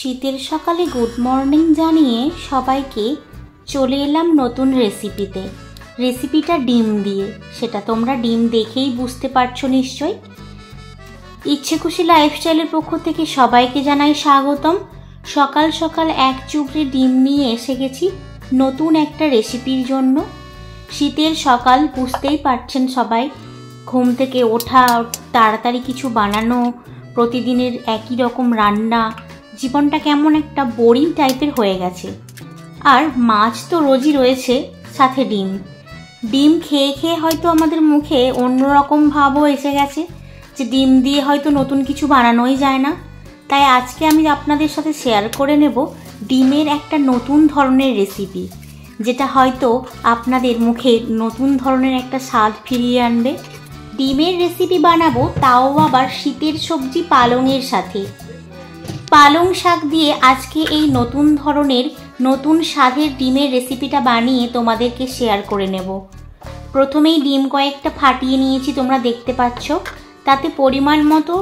শীতের সকালে good morning জানিয়ে সবাইকে চলে এলাম নতুন রেসিপিতে। রেসিপিটা ডিম দিয়ে, সেটা তোমরা ডিম দেখেই বুঝতে পারছো নিশ্চয়ই। ইচ্ছে খুশি লাইফস্টাইলের পক্ষ থেকে সবাইকে জানাই স্বাগতম। সকাল সকাল এক চুবড়ি ডিম নিয়ে এসে গেছি নতুন একটা রেসিপির জন্য। শীতের সকাল বুঝতেই পারছেন সবাই, ঘুম থেকে ওঠা, তাড়াতাড়ি কিছু বানানো, প্রতিদিনের একই রকম রান্না, জীবনটা কেমন একটা বোরিং টাইপের হয়ে গেছে। আর মাছ তো রোজই রয়েছে, সাথে ডিম। ডিম খেয়ে খেয়ে হয়তো আমাদের মুখে অন্যরকম ভাবও এসে গেছে যে ডিম দিয়ে হয়তো নতুন কিছু বানানোই যায় না। তাই আজকে আমি আপনাদের সাথে শেয়ার করে নেব ডিমের একটা নতুন ধরনের রেসিপি, যেটা হয়তো আপনাদের মুখে নতুন ধরনের একটা স্বাদ ফিরিয়ে আনবে। ডিমের রেসিপি বানাবো, তাও আবার শীতের সবজি পালংয়ের সাথে। পালং শাক দিয়ে আজকে এই নতুন ধরনের নতুন স্বাদের ডিমের রেসিপিটা বানিয়ে তোমাদেরকে শেয়ার করে নেব। প্রথমেই ডিম কয়েকটা ফাটিয়ে নিয়েছি, তোমরা দেখতে পাচ্ছ। তাতে পরিমাণ মতো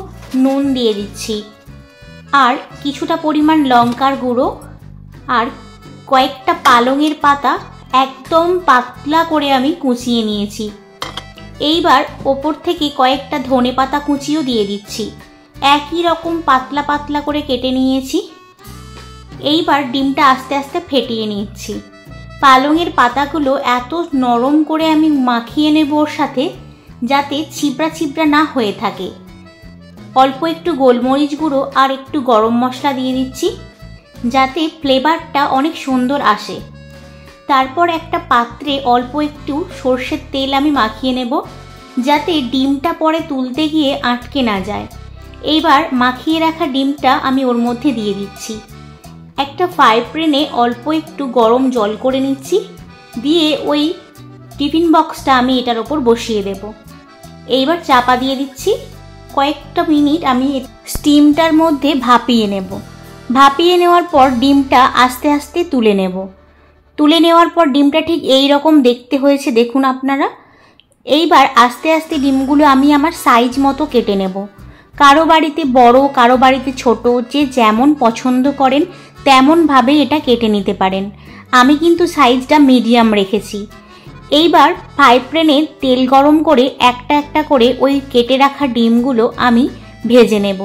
নুন দিয়ে দিচ্ছি, আর কিছুটা পরিমাণ লঙ্কার গুঁড়ো, আর কয়েকটা পালংয়ের পাতা একদম পাতলা করে আমি কুচিয়ে নিয়েছি। এইবার ওপর থেকে কয়েকটা ধনে পাতা কুচিও দিয়ে দিচ্ছি, একই রকম পাতলা পাতলা করে কেটে নিয়েছি। এইবার ডিমটা আস্তে আস্তে ফেটিয়ে নিচ্ছি। পালংয়ের পাতাগুলো এত নরম করে আমি মাখিয়ে নেব ওর সাথে, যাতে ছিবড়া ছিবড়া না হয়ে থাকে। অল্প একটু গোলমরিচ গুঁড়ো আর একটু গরম মশলা দিয়ে দিচ্ছি, যাতে ফ্লেভারটা অনেক সুন্দর আসে। তারপর একটা পাত্রে অল্প একটু সর্ষের তেল আমি মাখিয়ে নেব, যাতে ডিমটা পরে তুলতে গিয়ে আটকে না যায়। এইবার মাখিয়ে রাখা ডিমটা আমি ওর মধ্যে দিয়ে দিচ্ছি। একটা ফ্রাই প্যানে অল্প একটু গরম জল করে নিচ্ছি, দিয়ে ওই টিফিন বক্সটা আমি এটার ওপর বসিয়ে দেব। এইবার চাপা দিয়ে দিচ্ছি। কয়েকটা মিনিট আমি স্টিমটার মধ্যে ভাপিয়ে নেব। ভাপিয়ে নেওয়ার পর ডিমটা আস্তে আস্তে তুলে নেব। তুলে নেওয়ার পর ডিমটা ঠিক এই রকম দেখতে হয়েছে, দেখুন আপনারা। এইবার আস্তে আস্তে ডিমগুলো আমি আমার সাইজ মতো কেটে নেব। কারো বাড়িতে বড়, কারো বাড়িতে ছোট, যে যেমন পছন্দ করেন তেমনভাবে এটা কেটে নিতে পারেন। আমি কিন্তু সাইজটা মিডিয়াম রেখেছি। এইবার ফ্রাই প্যানে তেল গরম করে একটা একটা করে ওই কেটে রাখা ডিমগুলো আমি ভেজে নেব।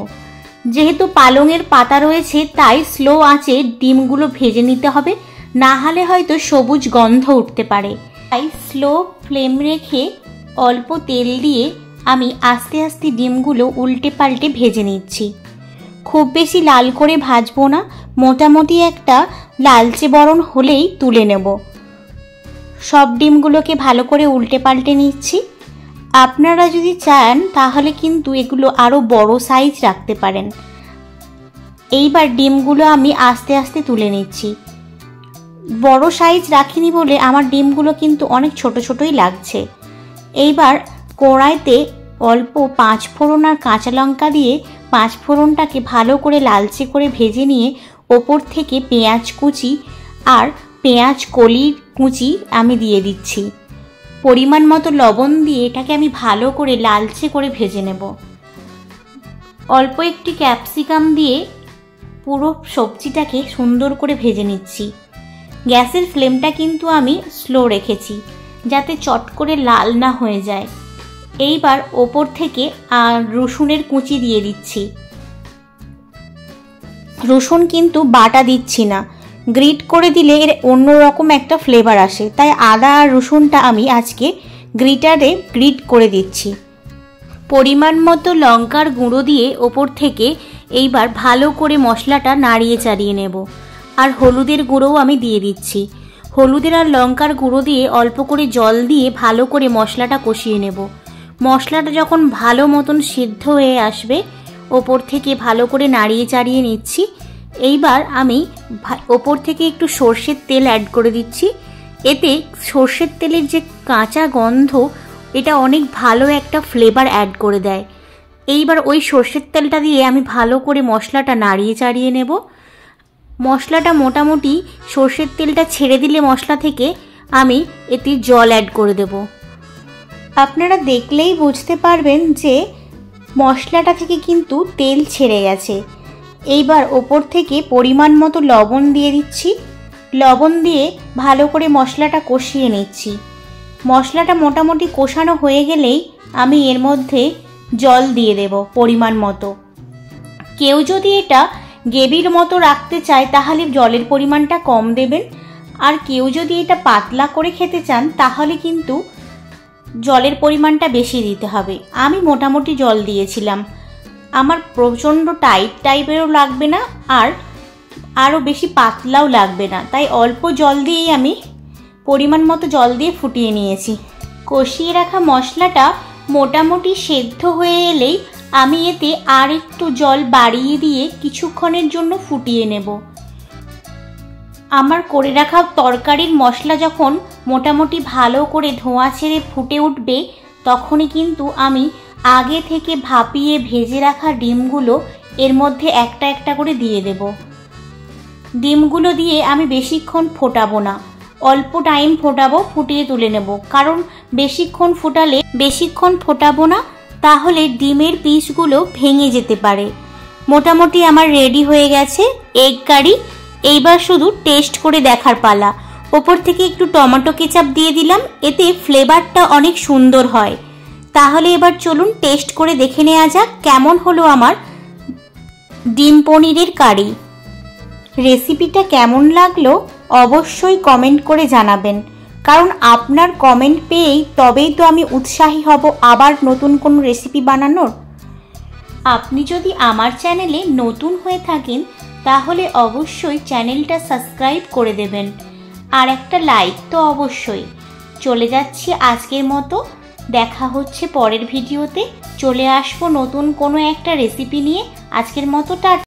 যেহেতু পালংয়ের পাতা রয়েছে, তাই স্লো আঁচে ডিমগুলো ভেজে নিতে হবে, না হলে হয়তো সবুজ গন্ধ উঠতে পারে। তাই স্লো ফ্লেম রেখে অল্প তেল দিয়ে আমি আস্তে আস্তে ডিমগুলো উল্টে পাল্টে ভেজে নিচ্ছি। খুব বেশি লাল করে ভাজবো না, মোটামুটি একটা লালচে বরণ হলেই তুলে নেব। সব ডিমগুলোকে ভালো করে উল্টে পাল্টে নিচ্ছি। আপনারা যদি চান তাহলে কিন্তু এগুলো আরও বড় সাইজ রাখতে পারেন। এইবার ডিমগুলো আমি আস্তে আস্তে তুলে নিচ্ছি। বড় সাইজ রাখিনি বলে আমার ডিমগুলো কিন্তু অনেক ছোট ছোটই লাগছে। এইবার কড়াইতে অল্প 5 ফোড়ন আর কাঁচা লঙ্কা দিয়ে 5 ফোড়নটাকে ভালো করে লালচে করে ভেজে নিয়ে ওপর থেকে পেঁয়াজ কুচি আর পেঁয়াজ কলির কুচি আমি দিয়ে দিচ্ছি। পরিমাণ মতো লবণ দিয়ে এটাকে আমি ভালো করে লালচে করে ভেজে নেব। অল্প একটি ক্যাপসিকাম দিয়ে পুরো সবজিটাকে সুন্দর করে ভেজে নিচ্ছি। গ্যাসের ফ্লেমটা কিন্তু আমি স্লো রেখেছি, যাতে চট করে লাল না হয়ে যায়। এইবার ওপর থেকে রসুনের কুচি দিয়ে দিচ্ছি। রসুন কিন্তু বাটা দিচ্ছি না, গ্রিট করে দিলে এর অন্যরকম একটা ফ্লেভার আসে। তাই আদা আর রসুনটা আমি আজকে গ্রিটারে গ্রিট করে দিচ্ছি। পরিমাণ মতো লঙ্কার গুঁড়ো দিয়ে ওপর থেকে এইবার ভালো করে মশলাটা নাড়িয়ে চাড়িয়ে নেব। আর হলুদের গুঁড়োও আমি দিয়ে দিচ্ছি। হলুদের আর লঙ্কার গুঁড়ো দিয়ে অল্প করে জল দিয়ে ভালো করে মশলাটা কষিয়ে নেব। মশলাটা যখন ভালো মতন সিদ্ধ হয়ে আসবে, ওপর থেকে ভালো করে নাড়িয়ে চাড়িয়ে নিচ্ছি। এইবার আমি ওপর থেকে একটু সর্ষের তেল অ্যাড করে দিচ্ছি। এতে সর্ষের তেলের যে কাঁচা গন্ধ, এটা অনেক ভালো একটা ফ্লেভার অ্যাড করে দেয়। এইবার ওই সর্ষের তেলটা দিয়ে আমি ভালো করে মশলাটা নাড়িয়ে চাড়িয়ে নেব। মশলাটা মোটামুটি সর্ষের তেলটা ছেড়ে দিলে মশলা থেকে আমি এতে জল অ্যাড করে দেব। আপনারা দেখলেই বুঝতে পারবেন যে মশলাটা থেকে কিন্তু তেল ছেড়ে গেছে। এইবার ওপর থেকে পরিমাণ মতো লবণ দিয়ে দিচ্ছি। লবণ দিয়ে ভালো করে মশলাটা কষিয়ে নিচ্ছি। মশলাটা মোটামুটি কষানো হয়ে গেলেই আমি এর মধ্যে জল দিয়ে দেব পরিমাণ মতো। কেউ যদি এটা গ্রেভির মতো রাখতে চায় তাহলে জলের পরিমাণটা কম দেবেন, আর কেউ যদি এটা পাতলা করে খেতে চান তাহলে কিন্তু জলের পরিমাণটা বেশি দিতে হবে। আমি মোটামুটি জল দিয়েছিলাম, আমার প্রচণ্ড টাইট টাইপেরও লাগবে না আর আরও বেশি পাতলাও লাগবে না, তাই অল্প জল দিয়েই আমি পরিমাণ মতো জল দিয়ে ফুটিয়ে নিয়েছি। কষিয়ে রাখা মশলাটা মোটামুটি সেদ্ধ হয়ে এলেই আমি এতে আর একটু জল বাড়িয়ে দিয়ে কিছুক্ষণের জন্য ফুটিয়ে নেব। আমার করে রাখা তরকারির মশলা যখন মোটামুটি ভালো করে ধোঁয়া ছেড়ে ফুটে উঠবে তখনই কিন্তু আমি আগে থেকে ভাপিয়ে ভেজে রাখা ডিমগুলো এর মধ্যে একটা একটা করে দিয়ে দেব। ডিমগুলো দিয়ে আমি বেশিক্ষণ ফোটাবো না, অল্প টাইম ফোটাবো, ফুটিয়ে তুলে নেব। কারণ বেশিক্ষণ ফোটাবো না, তাহলে ডিমের পিসগুলো ভেঙে যেতে পারে। মোটামুটি আমার রেডি হয়ে গেছে এগ কারি। এইবার শুধু টেস্ট করে দেখার পালা। ওপর থেকে একটু টমেটো কেচাপ দিয়ে দিলাম, এতে ফ্লেভারটা অনেক সুন্দর হয়। তাহলে এবার চলুন টেস্ট করে দেখে নেওয়া যাক কেমন হলো আমার ডিম পনিরের কারি। রেসিপিটা কেমন লাগলো অবশ্যই কমেন্ট করে জানাবেন, কারণ আপনার কমেন্ট পেয়েই তবেই তো আমি উৎসাহী হব আবার নতুন কোনো রেসিপি বানানোর। আপনি যদি আমার চ্যানেলে নতুন হয়ে থাকেন তাহলে অবশ্যই চ্যানেলটা সাবস্ক্রাইব করে দেবেন, আর একটা লাইক তো অবশ্যই। চলে যাচ্ছি আজকের মতো, দেখা হচ্ছে পরের ভিডিওতে। চলে আসবো নতুন কোনো একটা রেসিপি নিয়ে। আজকের মতো টাটা।